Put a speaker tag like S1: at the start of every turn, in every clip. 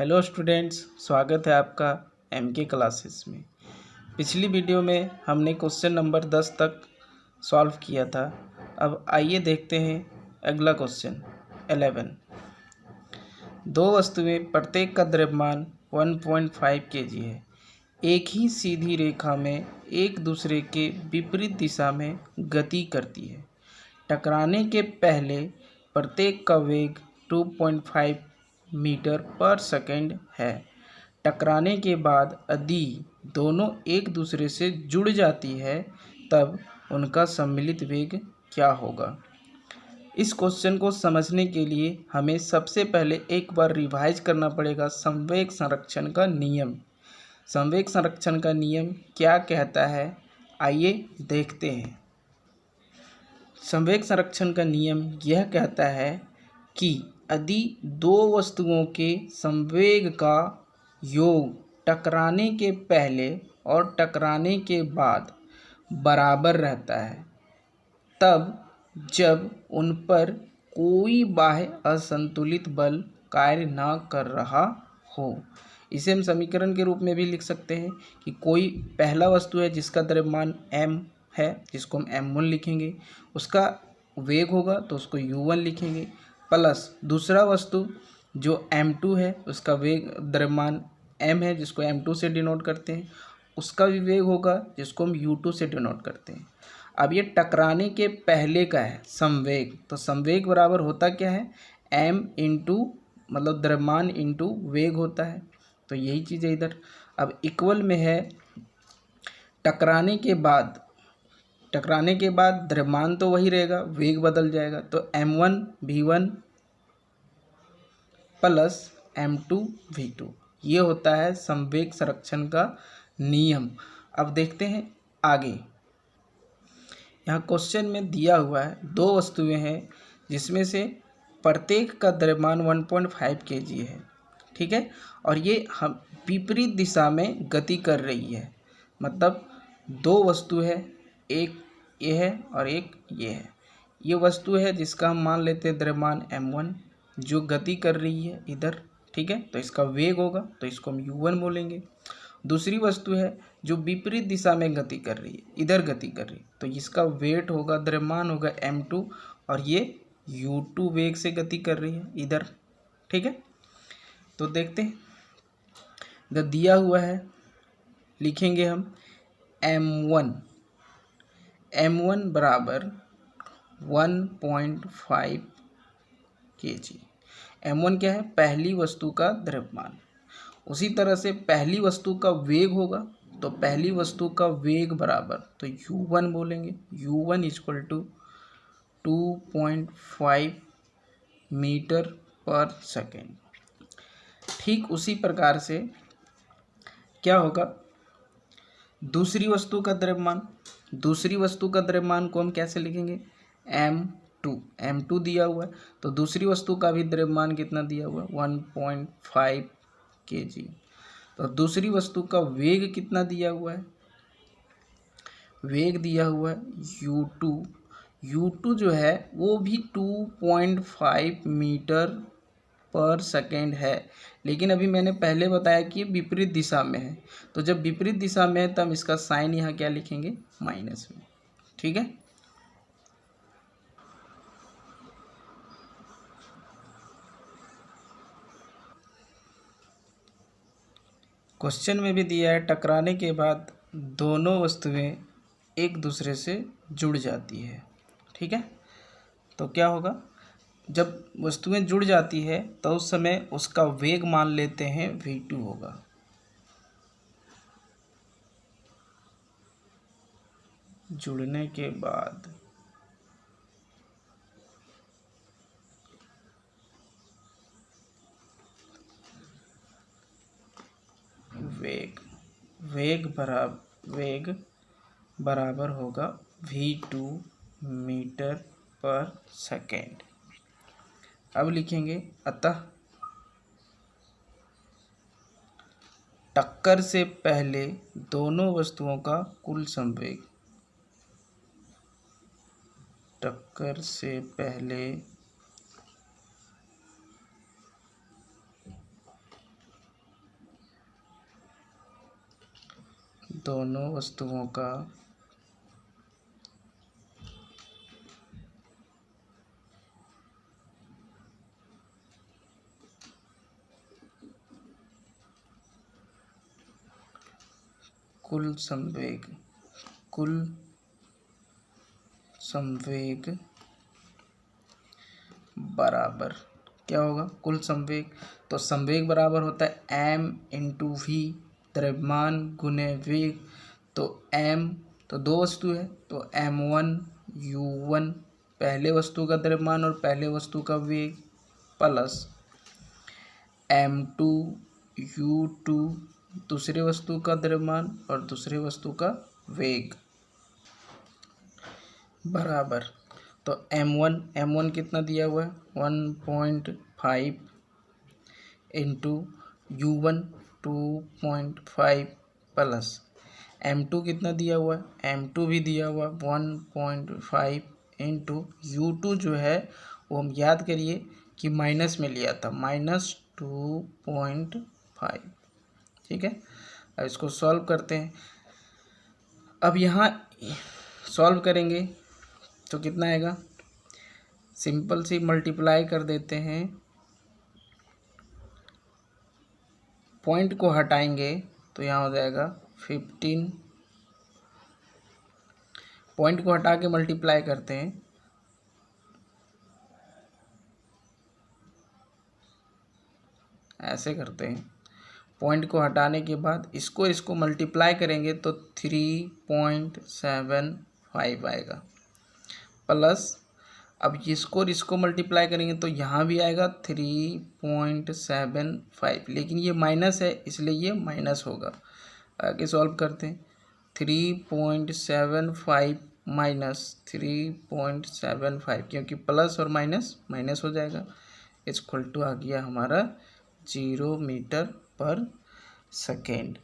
S1: Hello students, स्वागत है आपका एमके क्लासेस में। पिछली वीडियो में हमने क्वेश्चन नंबर 10 तक सॉल्व किया था। अब आइए देखते हैं अगला क्वेश्चन 11। दो वस्तुएं प्रत्येक का द्रव्यमान 1.5 kg है। एक ही सीधी रेखा में एक दूसरे के विपरीत दिशा में गति करती है। टकराने के पहले प्रत्येक का वेग 2.5 मीटर पर सेकंड है। टकराने के बाद यदि दोनों एक दूसरे से जुड़ जाती है तब उनका सम्मिलित वेग क्या होगा। इस क्वेश्चन को समझने के लिए हमें सबसे पहले एक बार रिवाइज करना पड़ेगा संवेग संरक्षण का नियम। संवेग संरक्षण का नियम क्या कहता है, आइए देखते हैं। संवेग संरक्षण का नियम यह कहता है कि यदि दो वस्तुओं के संवेग का योग टकराने के पहले और टकराने के बाद बराबर रहता है, तब जब उन पर कोई बाह्य असंतुलित बल कार्य न कर रहा हो। इसे हम समीकरण के रूप में भी लिख सकते हैं कि कोई पहला वस्तु है जिसका द्रव्यमान m है, जिसको हम m1 लिखेंगे, उसका वेग होगा तो उसको u1 लिखेंगे, प्लस दूसरा वस्तु जो m2 है उसका वेग द्रव्यमान m है जिसको m2 से डिनोट करते हैं, उसका भी वेग होगा जिसको हम u2 से डिनोट करते हैं। अब ये टकराने के पहले का है संवेग, तो संवेग बराबर होता क्या है, m इंटू मतलब द्रव्यमान इंटू वेग होता है, तो यही चीज़ है इधर। अब इक्वल में है टकराने के बाद द्रव्यमान तो वही रहेगा, वेग बदल जाएगा, तो m1 v1 plus m2 v2, ये होता है संवेग संरक्षण का नियम। अब देखते हैं आगे। यहाँ क्वेश्चन में दिया हुआ है दो वस्तुएं हैं जिसमें से प्रत्येक का द्रव्यमान 1.5 kg है, ठीक है, और ये हम विपरीत दिशा में गति कर रही है। मतलब दो वस्तु है, एक ये है और एक ये है। ये वस्तु है जिसका हम मान लेते हैं द्रव्यमान m1 जो गति कर रही है इधर, ठीक है, तो इसका वेग होगा तो इसको हम u1 बोलेंगे। दूसरी वस्तु है जो विपरीत दिशा में गति कर रही है, इधर गति कर रही है, तो इसका वेट होगा, द्रव्यमान होगा m2 और ये u2 वेग से गति कर रही है इधर, ठीक है। तो देखते हैं, इधर दिया हुआ है, लिखेंगे हम m1 बराबर 1.5 kg। m1 क्या है, पहली वस्तु का द्रव्यमान। उसी तरह से पहली वस्तु का वेग होगा, तो पहली वस्तु का वेग बराबर, तो u1 बोलेंगे, u1 इक्वल टू 2.5 मीटर पर सेकेंड। ठीक उसी प्रकार से क्या होगा, दूसरी वस्तु का द्रव्यमान को हम कैसे लिखेंगे, m2 दिया हुआ है, तो दूसरी वस्तु का भी द्रव्यमान कितना दिया हुआ है, 1.5 kg। तो दूसरी वस्तु का वेग कितना दिया हुआ है, वेग दिया हुआ है u2 जो है वो भी 2.5 मीटर पर सेकेंड है, लेकिन अभी मैंने पहले बताया कि विपरीत दिशा में है, तो जब विपरीत दिशा में है तब इसका साइन यहाँ क्या लिखेंगे, माइनस में, ठीक है। क्वेश्चन में भी दिया है टकराने के बाद दोनों वस्तुएं एक दूसरे से जुड़ जाती है, ठीक है। तो क्या होगा, जब वस्तुएं जुड़ जाती है तो उस समय उसका वेग मान लेते हैं v2 होगा। जुड़ने के बाद वेग बराबर होगा v2 मीटर पर सेकेंड। अब लिखेंगे, अतः टक्कर से पहले दोनों वस्तुओं का कुल संवेग, टक्कर से पहले दोनों वस्तुओं का कुल संवेग बराबर क्या होगा? कुल संवेग, तो संवेग बराबर होता है m इंटू वी, द्रव्यमान गुने वेग। तो m, तो दो वस्तु है तो m1 u1 पहले वस्तु का द्रव्यमान और पहले वस्तु का वेग, प्लस m2 u2 दूसरे वस्तु का द्रव्यमान और दूसरे वस्तु का वेग, बराबर। तो m1 कितना दिया हुआ है? 1.5 इंटू u1 2.5 प्लस m2 कितना दिया हुआ है? m2 भी दिया हुआ है 1.5 इंटू u2 जो है वो हम याद करिए कि माइनस में लिया था, -2.5। ठीक है, अब इसको सॉल्व करते हैं। अब यहाँ सॉल्व करेंगे तो कितना आएगा? सिंपल सी मल्टीप्लाई कर देते हैं, पॉइंट को हटाएंगे तो यहाँ हो जाएगा 15, पॉइंट को हटा के मल्टीप्लाई करते हैं, ऐसे करते हैं। पॉइंट को हटाने के बाद इसको मल्टीप्लाई करेंगे तो 3.75 आएगा, प्लस अब इसको मल्टीप्लाई करेंगे तो यहाँ भी आएगा 3.75, लेकिन ये माइनस है इसलिए ये माइनस होगा। आगे सॉल्व करते हैं, 3.75 माइनस 3.75, क्योंकि प्लस और माइनस माइनस हो जाएगा, इक्वल टू आ गया हमारा 0 मीटर पर सेकेंड।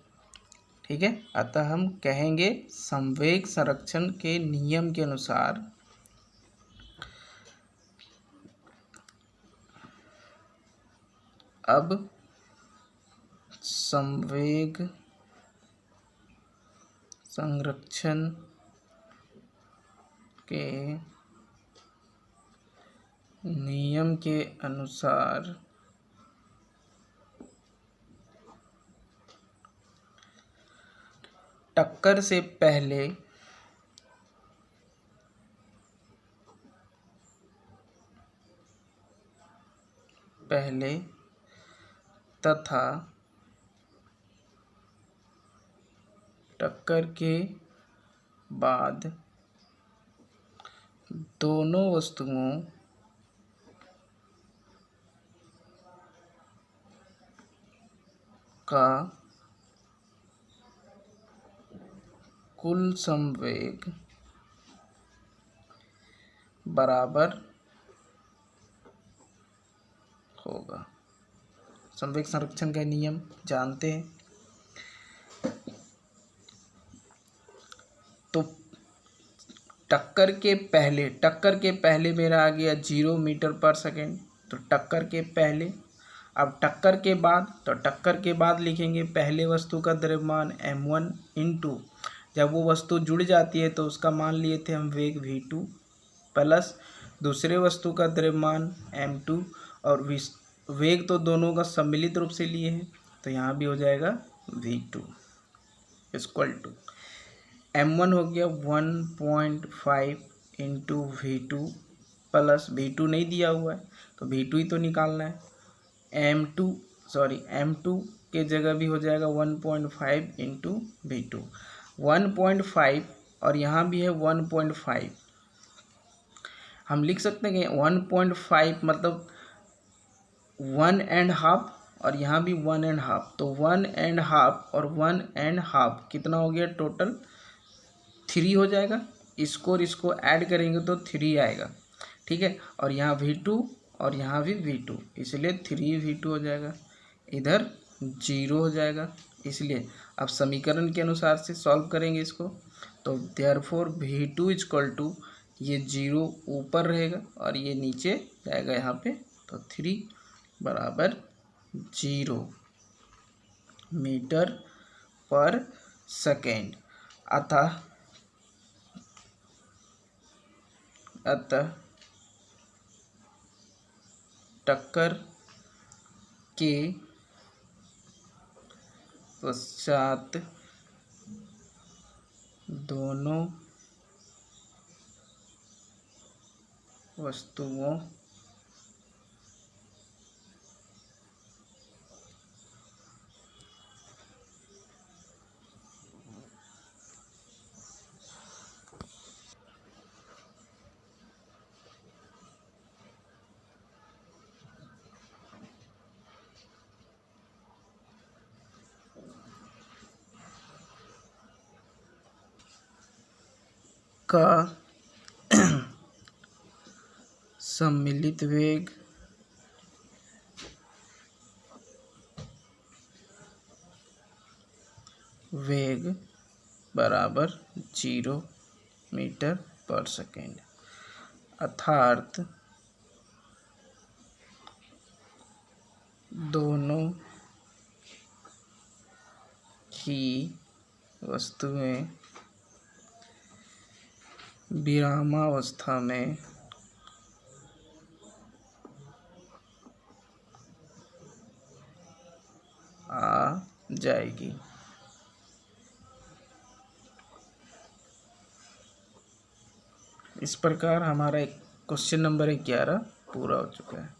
S1: ठीक है, अतः हम कहेंगे संवेग संरक्षण के नियम के अनुसार अब संवेग संरक्षण के नियम के अनुसार टक्कर से पहले तथा टक्कर के बाद दोनों वस्तुओं का कुल संवेग बराबर होगा। संवेग संरक्षण का नियम जानते हैं, तो टक्कर के पहले मेरा आ गया 0 मीटर पर सेकेंड, तो टक्कर के पहले। अब टक्कर के बाद, तो टक्कर के बाद लिखेंगे पहले वस्तु का द्रव्यमान m1 इंटू, जब वो वस्तु जुड़ जाती है तो उसका मान लिए थे हम वेग v2, प्लस दूसरे वस्तु का द्रव्यमान m2 और वेग तो दोनों का सम्मिलित रूप से लिए हैं तो यहाँ भी हो जाएगा v2 इक्वल टू m1 हो गया 1.5 इंटू v2 प्लस v2 नहीं दिया हुआ है तो v2 ही तो निकालना है, m2 के जगह भी हो जाएगा 1.5 इंटू v2, 1.5 और यहाँ भी है 1.5। हम लिख सकते हैं कि 1.5 मतलब 1.5 और यहाँ भी 1.5, तो 1.5 और 1.5 कितना हो गया टोटल 3 हो जाएगा। इसको ऐड करेंगे तो 3 आएगा। ठीक है, और यहाँ v2 और यहाँ भी v2, इसलिए 3v2 हो जाएगा, इधर 0 हो जाएगा। इसलिए अब समीकरण के अनुसार से सॉल्व करेंगे इसको, तो देयरफॉर v2 इक्वल टू ये 0 ऊपर रहेगा और ये नीचे जाएगा यहाँ पे, तो 3 बराबर 0 मीटर पर सेकेंड। अतः टक्कर के पश्चात दोनों वस्तुओं का सम्मिलित वेग बराबर 0 मीटर पर सेकेंड। अर्थात दोनों ही वस्तुएं विरामावस्था में आ जाएगी। इस प्रकार हमारा क्वेश्चन नंबर 11 पूरा हो चुका है।